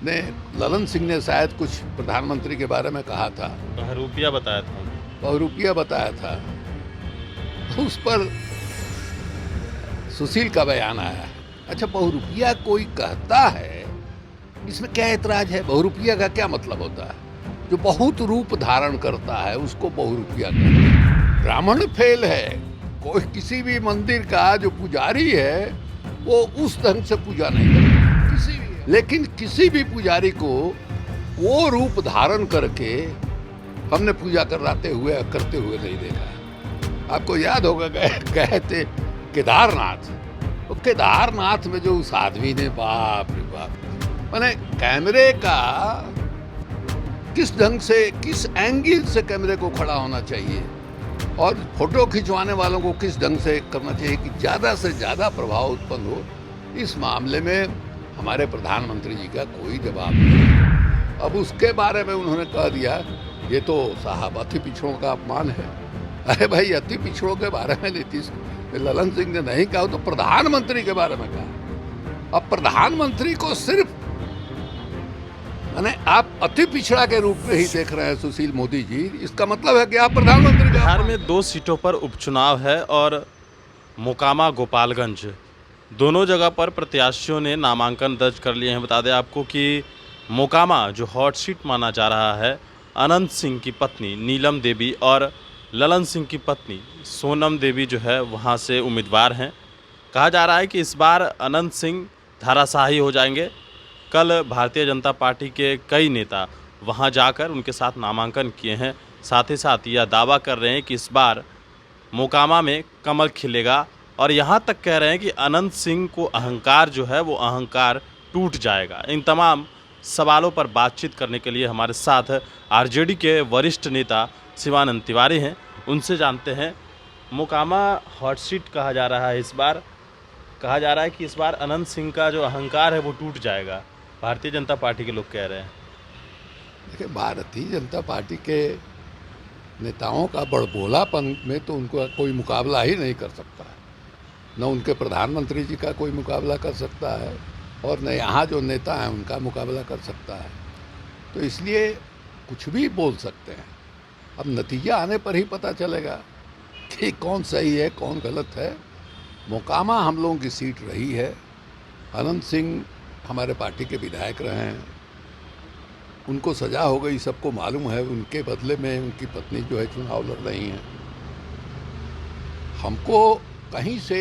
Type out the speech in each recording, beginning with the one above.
ने ललन सिंह ने शायद कुछ प्रधानमंत्री के बारे में कहा था, बहरूपिया बताया था। बहुरूपिया बताया था, उस पर सुशील का बयान आया। अच्छा, बहुरूपिया कोई कहता है, इसमें क्या ऐतराज है? बहुरूपिया का क्या मतलब होता है? जो बहुत रूप धारण करता है उसको बहुरूपिया कहते हैं। ब्राह्मण फेल है, कोई किसी भी मंदिर का जो पुजारी है वो उस ढंग से पूजा नहीं करता, किसी भी। लेकिन किसी भी पुजारी को वो रूप धारण करके हमने पूजा करते हुए नहीं देखा। आपको याद होगा गए थे केदारनाथ, तो केदारनाथ में जो उस आदमी ने, बाप रे बाप, मैंने कैमरे का किस ढंग से, किस एंगल से कैमरे को खड़ा होना चाहिए और फोटो खिंचवाने वालों को किस ढंग से करना चाहिए कि ज़्यादा से ज़्यादा प्रभाव उत्पन्न हो, इस मामले में हमारे प्रधानमंत्री जी का कोई जवाब नहीं। अब उसके बारे में उन्होंने कह दिया ये तो साहब अति पिछड़ों का अपमान है। अरे भाई, अति पिछड़ों के बारे में ललन सिंह ने नहीं कहा, तो प्रधानमंत्री के बारे में कहा। अब प्रधानमंत्री को सिर्फ आप अति पिछड़ा के रूप में ही देख रहे हैं सुशील मोदी जी, इसका मतलब है कि आप प्रधानमंत्री का बिहार में 2 सीटों पर उपचुनाव है और मोकामा गोपालगंज दोनों जगह पर प्रत्याशियों ने नामांकन दर्ज कर लिए हैं। बता दें आपको कि मोकामा जो हॉट सीट माना जा रहा है, अनंत सिंह की पत्नी नीलम देवी और ललन सिंह की पत्नी सोनम देवी जो है वहां से उम्मीदवार हैं। कहा जा रहा है कि इस बार अनंत सिंह धाराशाही हो जाएंगे। कल भारतीय जनता पार्टी के कई नेता वहां जाकर उनके साथ नामांकन किए हैं। साथ ही साथ यह दावा कर रहे हैं कि इस बार मोकामा में कमल खिलेगा और यहाँ तक कह रहे हैं कि अनंत सिंह को अहंकार जो है वो अहंकार टूट जाएगा। इन तमाम सवालों पर बातचीत करने के लिए हमारे साथ आरजेडी के वरिष्ठ नेता शिवानंद तिवारी हैं। उनसे जानते हैं, मोकामा हॉट सीट कहा जा रहा है, इस बार कहा जा रहा है कि इस बार अनंत सिंह का जो अहंकार है वो टूट जाएगा, भारतीय जनता पार्टी के लोग कह रहे हैं। देखिए, भारतीय जनता पार्टी के नेताओं का बड़बोलापन में तो उनको कोई मुकाबला ही नहीं कर सकता है। न उनके प्रधानमंत्री जी का कोई मुकाबला कर सकता है और न यहाँ जो नेता हैं उनका मुकाबला कर सकता है। तो इसलिए कुछ भी बोल सकते हैं। अब नतीजा आने पर ही पता चलेगा कि कौन सही है कौन गलत है। मोकामा हम लोगों की सीट रही है। अनंत सिंह हमारे पार्टी के विधायक रहे हैं, उनको सजा हो गई, सबको मालूम है। उनके बदले में उनकी पत्नी जो है चुनाव लड़ रही हैं। हमको कहीं से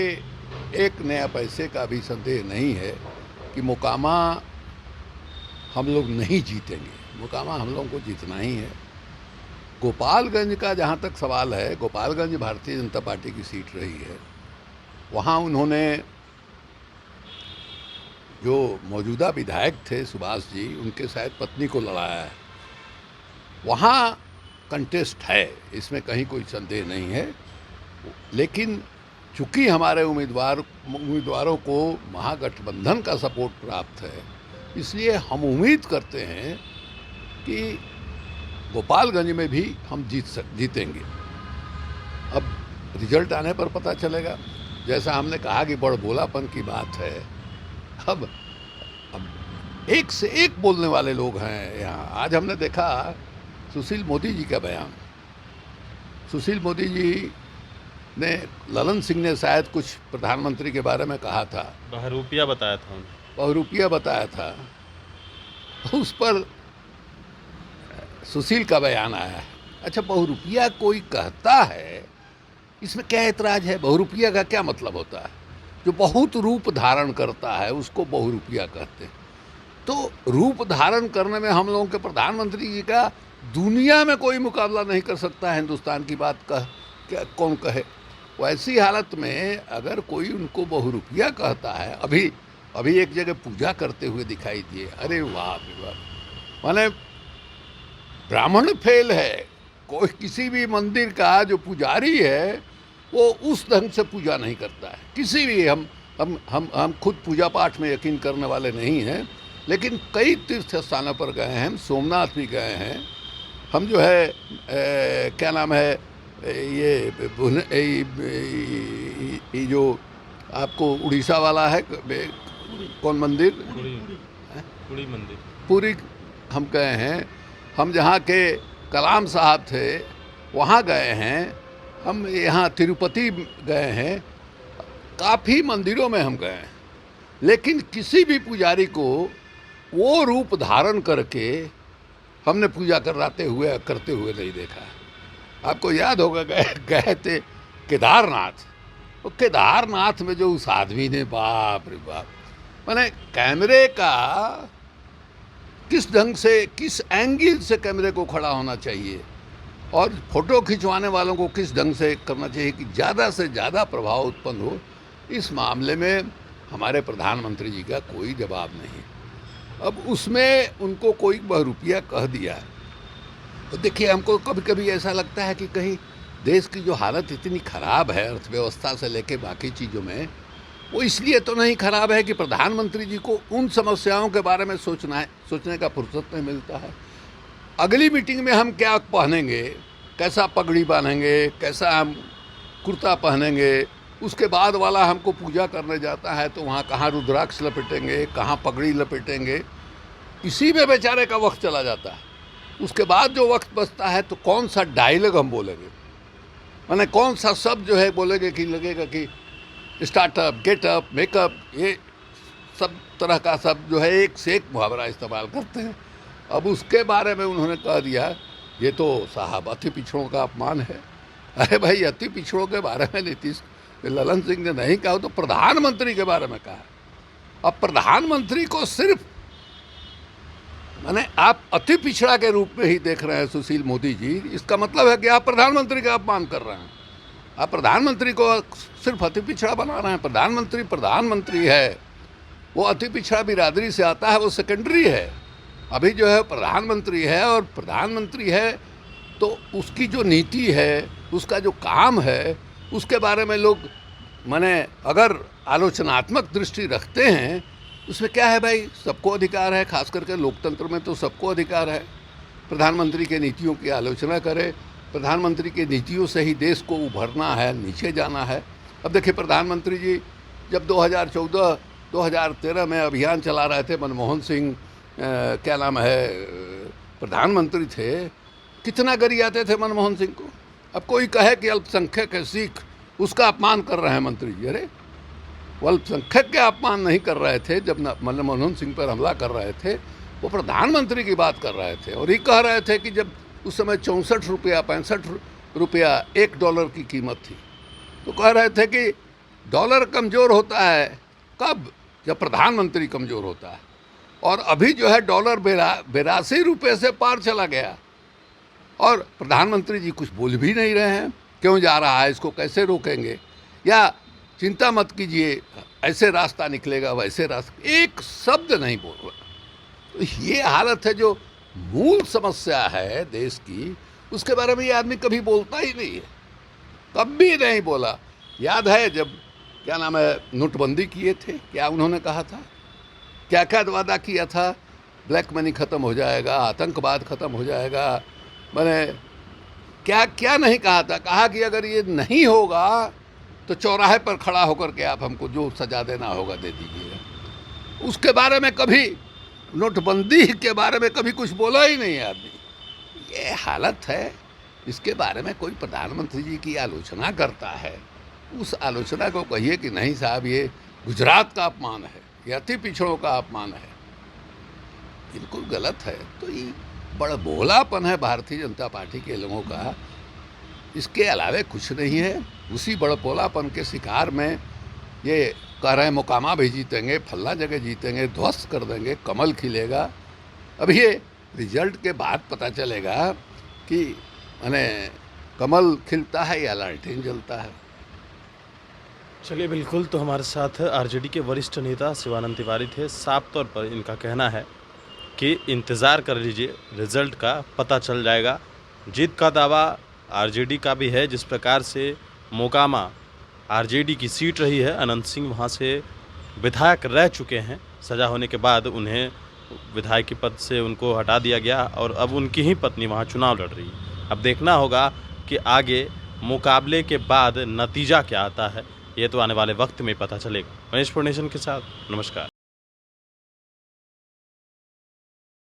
एक नया पैसे का भी संदेह नहीं है कि मोकामा हम लोग नहीं जीतेंगे। मोकामा हम लोगों को जीतना ही है। गोपालगंज का जहाँ तक सवाल है, गोपालगंज भारतीय जनता पार्टी की सीट रही है। वहाँ उन्होंने जो मौजूदा विधायक थे सुभाष जी, उनके शायद पत्नी को लड़ाया है। वहाँ कंटेस्ट है, इसमें कहीं कोई संदेह नहीं है। लेकिन चूंकि हमारे उम्मीदवारों को महागठबंधन का सपोर्ट प्राप्त है, इसलिए हम उम्मीद करते हैं कि गोपालगंज में भी हम जीतेंगे। अब रिजल्ट आने पर पता चलेगा। जैसा हमने कहा कि बड़बोलापन की बात है, अब एक से एक बोलने वाले लोग हैं यहाँ। आज हमने देखा सुशील मोदी जी का बयान। सुशील मोदी जी ने, ललन सिंह ने शायद कुछ प्रधानमंत्री के बारे में कहा था, बहरूपिया बताया था उन्हें। बहुरूपिया बताया था, उस पर सुशील का बयान आया है। अच्छा, बहुरूपिया कोई कहता है, इसमें क्या ऐतराज है? बहुरूपिया का क्या मतलब होता है? जो बहुत रूप धारण करता है उसको बहुरूपिया कहते हैं। तो रूप धारण करने में हम लोगों के प्रधानमंत्री जी का दुनिया में कोई मुकाबला नहीं कर सकता। हिंदुस्तान की बात क्या कौन कहे? वैसी हालत में अगर कोई उनको बहुरूपिया कहता है, अभी एक जगह पूजा करते हुए दिखाई दिए। अरे वाह वाह, माने ब्राह्मण फेल है, कोई किसी भी मंदिर का जो पुजारी है वो उस ढंग से पूजा नहीं करता है, किसी भी। हम खुद पूजा पाठ में यकीन करने वाले नहीं हैं, लेकिन कई तीर्थ स्थानों पर गए हैं। हम सोमनाथ भी गए हैं। हम जो है क्या नाम है ये जो आपको उड़ीसा वाला है, कौन मंदिर, पूरी मंदिर पूरी हम गए हैं। हम जहाँ के कलाम साहब थे वहाँ गए हैं। हम यहाँ तिरुपति गए हैं। काफ़ी मंदिरों में हम गए हैं, लेकिन किसी भी पुजारी को वो रूप धारण करके हमने पूजा करते हुए नहीं देखा। आपको याद होगा गए थे केदारनाथ। वो केदारनाथ में जो उस आदमी ने, बाप रे बाप, मैंने कैमरे का किस ढंग से, किस एंगल से कैमरे को खड़ा होना चाहिए और फोटो खिंचवाने वालों को किस ढंग से करना चाहिए कि ज़्यादा से ज़्यादा प्रभाव उत्पन्न हो, इस मामले में हमारे प्रधानमंत्री जी का कोई जवाब नहीं। अब उसमें उनको कोई बहुरूपिया कह दिया। तो देखिए, हमको कभी कभी ऐसा लगता है कि कहीं देश की जो हालत इतनी ख़राब है अर्थव्यवस्था से लेके बाकी चीज़ों में, वो इसलिए तो नहीं ख़राब है कि प्रधानमंत्री जी को उन समस्याओं के बारे में सोचने का फुर्सत नहीं मिलता है। अगली मीटिंग में हम क्या पहनेंगे, कैसा पगड़ी बांधेंगे, कैसा हम कुर्ता पहनेंगे, उसके बाद वाला हमको पूजा करने जाता है तो वहाँ कहाँ रुद्राक्ष लपेटेंगे, कहाँ पगड़ी लपेटेंगे, इसी में बेचारे का वक्त चला जाता है। उसके बाद जो वक्त बचता है तो कौन सा डायलॉग हम बोलेंगे, माने कौन सा शब्द जो है बोलेंगे कि लगेगा कि स्टार्टअप, गेटअप, मेकअप, ये सब तरह का शब्द जो है एक से एक मुहावरा इस्तेमाल करते हैं। अब उसके बारे में उन्होंने कह दिया, ये तो साहब अति पिछड़ों का अपमान है। अरे भाई, अति पिछड़ों के बारे में नीतीश ललन सिंह ने नहीं कहा, तो प्रधानमंत्री के बारे में कहा। अब प्रधानमंत्री को सिर्फ माने आप अति पिछड़ा के रूप में ही देख रहे हैं सुशील मोदी जी, इसका मतलब है कि आप प्रधानमंत्री का अपमान कर रहे हैं। आप प्रधानमंत्री को सिर्फ अति पिछड़ा बना रहे हैं। प्रधानमंत्री है, वो अति पिछड़ा बिरादरी से आता है, वो सेकेंडरी है। अभी जो है प्रधानमंत्री है, और प्रधानमंत्री है तो उसकी जो नीति है, उसका जो काम है, उसके बारे में लोग माने अगर आलोचनात्मक दृष्टि रखते हैं, उसमें क्या है भाई, सबको अधिकार है। खास करके लोकतंत्र में तो सबको अधिकार है प्रधानमंत्री के नीतियों की आलोचना करे। प्रधानमंत्री की नीतियों से ही देश को उभरना है, नीचे जाना है। अब देखिए, प्रधानमंत्री जी जब 2014-2013 में अभियान चला रहे थे, मनमोहन सिंह क्या नाम है प्रधानमंत्री थे, कितना गरियाते थे मनमोहन सिंह को। अब कोई कहे कि अल्पसंख्यक है सिख, उसका अपमान कर रहे हैं मंत्री जी। अरे, वो अल्पसंख्यक के अपमान नहीं कर रहे थे। जब मनमोहन सिंह पर हमला कर रहे थे, वो प्रधानमंत्री की बात कर रहे थे और ये कह रहे थे कि जब उस समय 64 रुपया 65 रुपया $1 की कीमत थी, तो कह रहे थे कि डॉलर कमज़ोर होता है कब, जब प्रधानमंत्री कमज़ोर होता है। और अभी जो है डॉलर 82 रुपये से पार चला गया और प्रधानमंत्री जी कुछ बोल भी नहीं रहे हैं। क्यों जा रहा है, इसको कैसे रोकेंगे, या चिंता मत कीजिए ऐसे रास्ता निकलेगा, वैसे रास्ता, एक शब्द नहीं बोल रहा। तो ये हालत है, जो मूल समस्या है देश की, उसके बारे में ये आदमी कभी बोलता ही नहीं है, कभी नहीं बोला। याद है जब क्या नाम है नोटबंदी किए थे, क्या उन्होंने कहा था, क्या क्या वादा किया था, ब्लैक मनी ख़त्म हो जाएगा, आतंकवाद ख़त्म हो जाएगा, मैंने क्या क्या नहीं कहा था। कहा कि अगर ये नहीं होगा तो चौराहे पर खड़ा होकर के आप हमको जो सजा देना होगा दे दीजिएगा। उसके बारे में कभी, नोटबंदी के बारे में कभी कुछ बोला ही नहीं है आदमी। ये हालत है। इसके बारे में कोई प्रधानमंत्री जी की आलोचना करता है, उस आलोचना को कहिए कि नहीं साहब, ये गुजरात का अपमान है, ये अति पिछड़ों का अपमान है, बिल्कुल गलत है। तो ये बड़ा भोलापन है भारतीय जनता पार्टी के लोगों का, इसके अलावे कुछ नहीं है। उसी बड़ भोलापन के शिकार में ये कह रहे हैं मोकामा भी जीतेंगे, फल्ला जगह जीतेंगे, ध्वस्त कर देंगे, कमल खिलेगा। अब ये रिजल्ट के बाद पता चलेगा कि माने कमल खिलता है या लालटेन जलता है। चलिए, बिल्कुल। तो हमारे साथ आरजेडी के वरिष्ठ नेता शिवानंद तिवारी थे। साफ तौर पर इनका कहना है कि इंतज़ार कर लीजिए, रिज़ल्ट का पता चल जाएगा। जीत का दावा आरजेडी का भी है। जिस प्रकार से मोकामा आरजेडी की सीट रही है, अनंत सिंह वहां से विधायक रह चुके हैं। सज़ा होने के बाद उन्हें विधायक के पद से उनको हटा दिया गया और अब उनकी ही पत्नी वहां चुनाव लड़ रही है। अब देखना होगा कि आगे मुकाबले के बाद नतीजा क्या आता है। ये तो आने वाले वक्त में पता चलेगा। महेश नेशन के साथ नमस्कार।